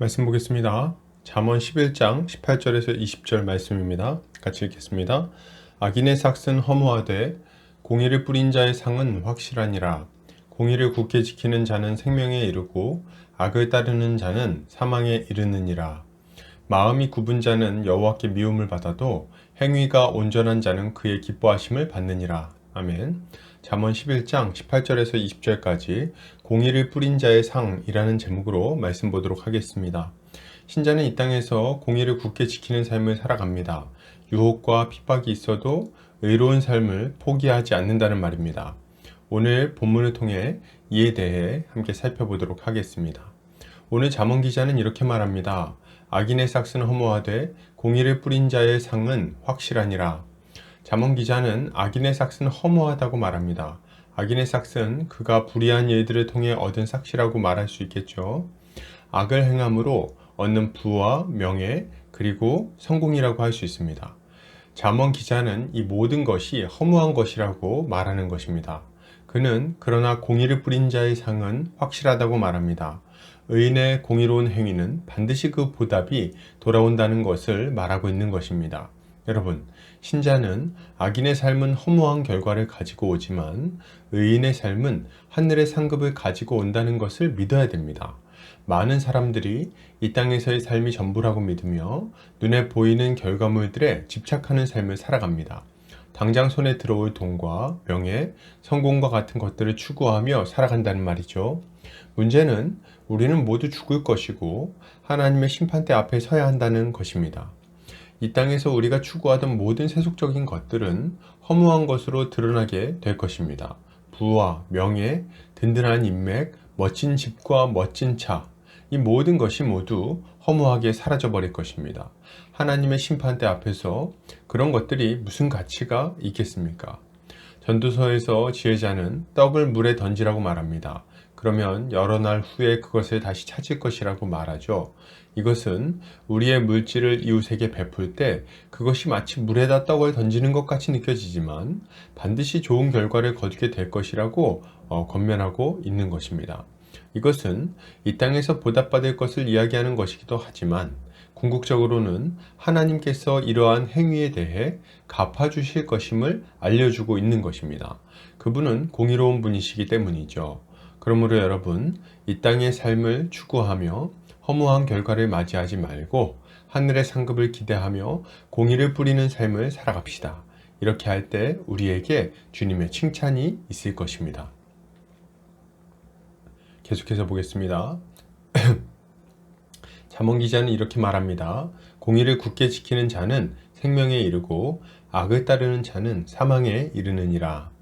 말씀 보겠습니다. 잠언 11장 18절에서 20절 말씀입니다. 같이 읽겠습니다. 악인의 삭은 허무하되 공의를 뿌린 자의 상은 확실하니라. 공의를 굳게 지키는 자는 생명에 이르고 악을 따르는 자는 사망에 이르느니라. 마음이 굽은 자는 여호와께 미움을 받아도 행위가 온전한 자는 그의 기뻐하심을 받느니라. 아멘. 잠언 11장 18절에서 20절까지 공의를 뿌린 자의 상이라는 제목으로 말씀 보도록 하겠습니다. 신자는 이 땅에서 공의를 굳게 지키는 삶을 살아갑니다. 유혹과 핍박이 있어도 의로운 삶을 포기하지 않는다는 말입니다. 오늘 본문을 통해 이에 대해 함께 살펴보도록 하겠습니다. 오늘 잠언 기자는 이렇게 말합니다. 악인의 삭은 허무하되 공의를 뿌린 자의 상은 확실하니라. 잠언 기자는 악인의 삭은 허무하다고 말합니다. 악인의 삭은 그가 불의한 일들을 통해 얻은 삭이라고 말할 수 있겠죠. 악을 행함으로 얻는 부와 명예 그리고 성공이라고 할 수 있습니다. 잠언 기자는 이 모든 것이 허무한 것이라고 말하는 것입니다. 그는 그러나 공의를 뿌린 자의 상은 확실하다고 말합니다. 의인의 공의로운 행위는 반드시 그 보답이 돌아온다는 것을 말하고 있는 것입니다. 여러분, 신자는 악인의 삶은 허무한 결과를 가지고 오지만 의인의 삶은 하늘의 상급을 가지고 온다는 것을 믿어야 됩니다. 많은 사람들이 이 땅에서의 삶이 전부라고 믿으며 눈에 보이는 결과물들에 집착하는 삶을 살아갑니다. 당장 손에 들어올 돈과 명예, 성공과 같은 것들을 추구하며 살아간다는 말이죠. 문제는 우리는 모두 죽을 것이고 하나님의 심판대 앞에 서야 한다는 것입니다. 이 땅에서 우리가 추구하던 모든 세속적인 것들은 허무한 것으로 드러나게 될 것입니다. 부와 명예, 든든한 인맥, 멋진 집과 멋진 차, 이 모든 것이 모두 허무하게 사라져 버릴 것입니다. 하나님의 심판대 앞에서 그런 것들이 무슨 가치가 있겠습니까? 전도서에서 지혜자는 떡을 물에 던지라고 말합니다. 그러면 여러 날 후에 그것을 다시 찾을 것이라고 말하죠. 이것은 우리의 물질을 이웃에게 베풀 때 그것이 마치 물에다 떡을 던지는 것 같이 느껴지지만 반드시 좋은 결과를 거두게 될 것이라고 권면하고 있는 것입니다. 이것은 이 땅에서 보답받을 것을 이야기하는 것이기도 하지만 궁극적으로는 하나님께서 이러한 행위에 대해 갚아주실 것임을 알려주고 있는 것입니다. 그분은 공의로운 분이시기 때문이죠. 그러므로 여러분, 이 땅의 삶을 추구하며 허무한 결과를 맞이하지 말고 하늘의 상급을 기대하며 공의를 뿌리는 삶을 살아갑시다. 이렇게 할 때 우리에게 주님의 칭찬이 있을 것입니다. 계속해서 보겠습니다. 잠언 기자는 이렇게 말합니다. 공의를 굳게 지키는 자는 생명에 이르고 악을 따르는 자는 사망에 이르느니라.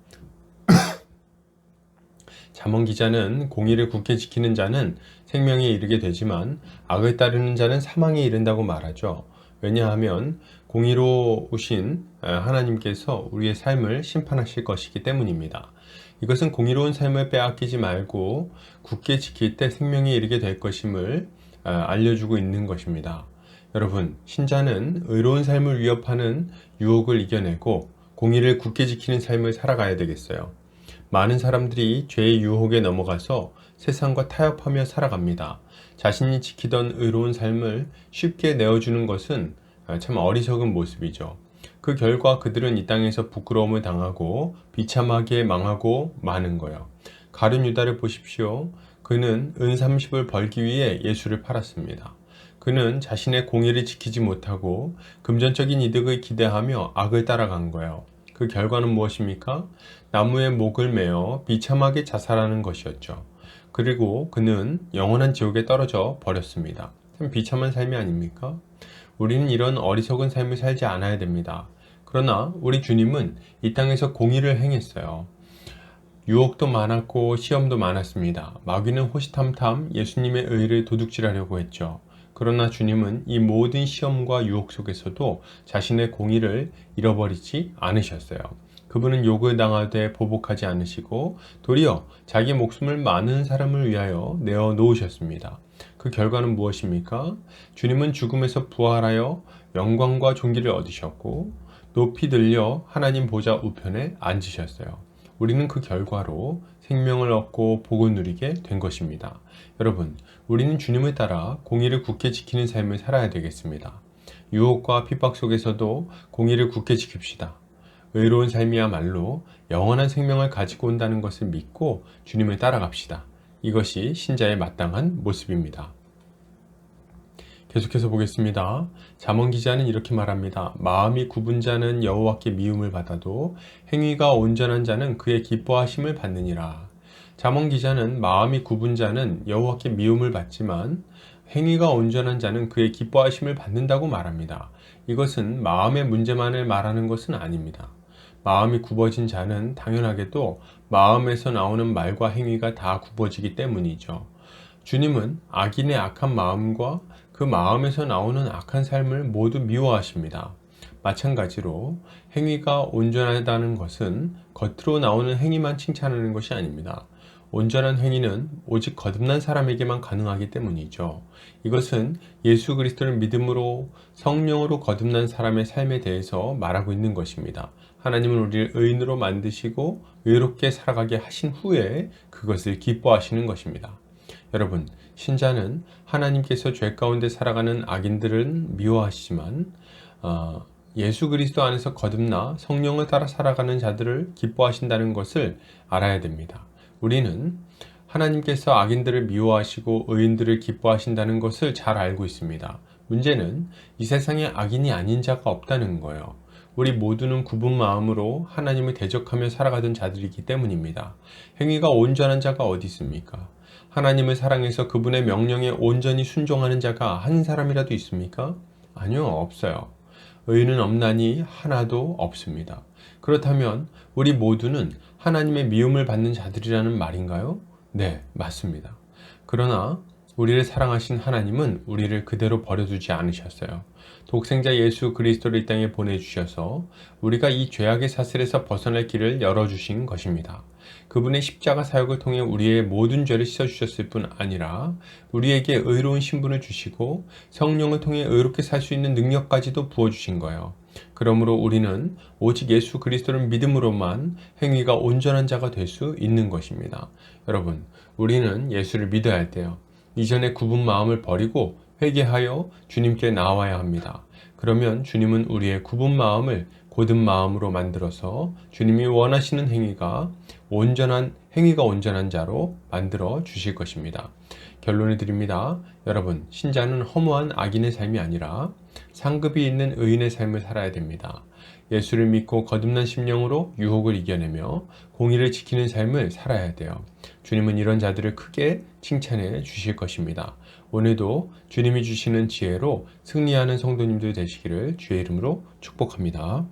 잠언 기자는 공의를 굳게 지키는 자는 생명에 이르게 되지만 악을 따르는 자는 사망에 이른다고 말하죠. 왜냐하면 공의로우신 하나님께서 우리의 삶을 심판하실 것이기 때문입니다. 이것은 공의로운 삶을 빼앗기지 말고 굳게 지킬 때 생명에 이르게 될 것임을 알려주고 있는 것입니다. 여러분, 신자는 의로운 삶을 위협하는 유혹을 이겨내고 공의를 굳게 지키는 삶을 살아가야 되겠어요. 많은 사람들이 죄의 유혹에 넘어가서 세상과 타협하며 살아갑니다. 자신이 지키던 의로운 삶을 쉽게 내어주는 것은 참 어리석은 모습이죠. 그 결과 그들은 이 땅에서 부끄러움을 당하고 비참하게 망하고 마는 거예요. 가룟 유다를 보십시오. 그는 은 30을 벌기 위해 예수를 팔았습니다. 그는 자신의 공의를 지키지 못하고 금전적인 이득을 기대하며 악을 따라간 거예요. 그 결과는 무엇입니까? 나무에 목을 매어 비참하게 자살하는 것이었죠. 그리고 그는 영원한 지옥에 떨어져 버렸습니다. 참 비참한 삶이 아닙니까? 우리는 이런 어리석은 삶을 살지 않아야 됩니다. 그러나 우리 주님은 이 땅에서 공의를 행했어요. 유혹도 많았고 시험도 많았습니다. 마귀는 호시탐탐 예수님의 의를 도둑질하려고 했죠. 그러나 주님은 이 모든 시험과 유혹 속에서도 자신의 공의를 잃어버리지 않으셨어요. 그분은 욕을 당하되 보복하지 않으시고 도리어 자기 목숨을 많은 사람을 위하여 내어 놓으셨습니다. 그 결과는 무엇입니까? 주님은 죽음에서 부활하여 영광과 존귀를 얻으셨고 높이 들려 하나님 보좌 우편에 앉으셨어요. 우리는 그 결과로 생명을 얻고 복을 누리게 된 것입니다. 여러분, 우리는 주님을 따라 공의를 굳게 지키는 삶을 살아야 되겠습니다. 유혹과 핍박 속에서도 공의를 굳게 지킵시다. 의로운 삶이야말로 영원한 생명을 가지고 온다는 것을 믿고 주님을 따라갑시다. 이것이 신자의 마땅한 모습입니다. 계속해서 보겠습니다. 잠언 기자는 이렇게 말합니다. 마음이 굽은 자는 여호와께 미움을 받아도 행위가 온전한 자는 그의 기뻐하심을 받느니라. 잠언 기자는 마음이 굽은 자는 여호와께 미움을 받지만 행위가 온전한 자는 그의 기뻐하심을 받는다고 말합니다. 이것은 마음의 문제만을 말하는 것은 아닙니다. 마음이 굽어진 자는 당연하게도 마음에서 나오는 말과 행위가 다 굽어지기 때문이죠. 주님은 악인의 악한 마음과 그 마음에서 나오는 악한 삶을 모두 미워하십니다. 마찬가지로 행위가 온전하다는 것은 겉으로 나오는 행위만 칭찬하는 것이 아닙니다. 온전한 행위는 오직 거듭난 사람에게만 가능하기 때문이죠. 이것은 예수 그리스도를 믿음으로 성령으로 거듭난 사람의 삶에 대해서 말하고 있는 것입니다. 하나님은 우리를 의인으로 만드시고 의롭게 살아가게 하신 후에 그것을 기뻐하시는 것입니다. 여러분, 신자는 하나님께서 죄 가운데 살아가는 악인들은 미워하시지만 예수 그리스도 안에서 거듭나 성령을 따라 살아가는 자들을 기뻐하신다는 것을 알아야 됩니다. 우리는 하나님께서 악인들을 미워하시고 의인들을 기뻐하신다는 것을 잘 알고 있습니다. 문제는 이 세상에 악인이 아닌 자가 없다는 거예요. 우리 모두는 굽은 마음으로 하나님을 대적하며 살아가던 자들이기 때문입니다. 행위가 온전한 자가 어디 있습니까? 하나님을 사랑해서 그분의 명령에 온전히 순종하는 자가 한 사람이라도 있습니까? 아니요, 없어요. 의인은 없나니 하나도 없습니다. 그렇다면 우리 모두는 하나님의 미움을 받는 자들이라는 말인가요? 네, 맞습니다. 그러나 우리를 사랑하신 하나님은 우리를 그대로 버려두지 않으셨어요. 독생자 예수 그리스도를 이 땅에 보내주셔서 우리가 이 죄악의 사슬에서 벗어날 길을 열어주신 것입니다. 그분의 십자가 사역을 통해 우리의 모든 죄를 씻어주셨을 뿐 아니라 우리에게 의로운 신분을 주시고 성령을 통해 의롭게 살 수 있는 능력까지도 부어주신 거예요. 그러므로 우리는 오직 예수 그리스도를 믿음으로만 행위가 온전한 자가 될 수 있는 것입니다. 여러분, 우리는 예수를 믿어야 할 때요, 이전의 굽은 마음을 버리고 회개하여 주님께 나와야 합니다. 그러면 주님은 우리의 굽은 마음을 곧은 마음으로 만들어서 주님이 원하시는 행위가 온전한 자로 만들어 주실 것입니다. 결론을 드립니다. 여러분, 신자는 허무한 악인의 삶이 아니라 상급이 있는 의인의 삶을 살아야 됩니다. 예수를 믿고 거듭난 심령으로 유혹을 이겨내며 공의를 지키는 삶을 살아야 돼요. 주님은 이런 자들을 크게 칭찬해 주실 것입니다. 오늘도 주님이 주시는 지혜로 승리하는 성도님들 되시기를 주의 이름으로 축복합니다.